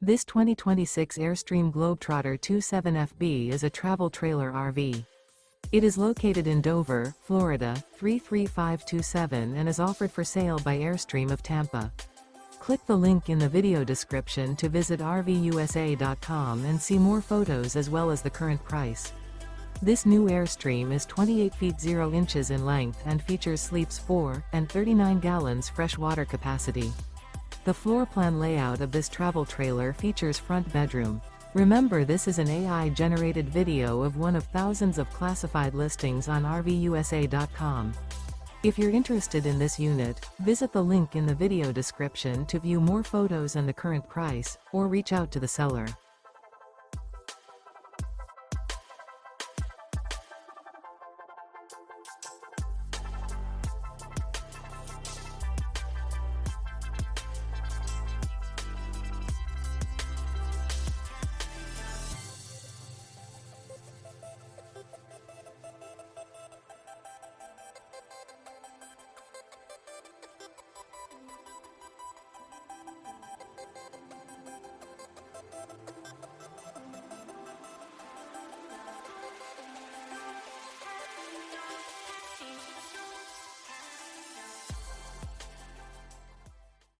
This 2026 Airstream Globetrotter 27FB is a travel trailer RV. It is located in Dover, Florida, 33527 and is offered for sale by Airstream of Tampa. Click the link in the video description to visit RVUSA.com and see more photos as well as the current price. This new Airstream is 28 feet 0 inches in length and features sleeps 4 and 39 gallons fresh water capacity. The floor plan layout of this travel trailer features front bedroom. Remember, this is an AI-generated video of one of thousands of classified listings on RVUSA.com. If you're interested in this unit, visit the link in the video description to view more photos and the current price, or reach out to the seller.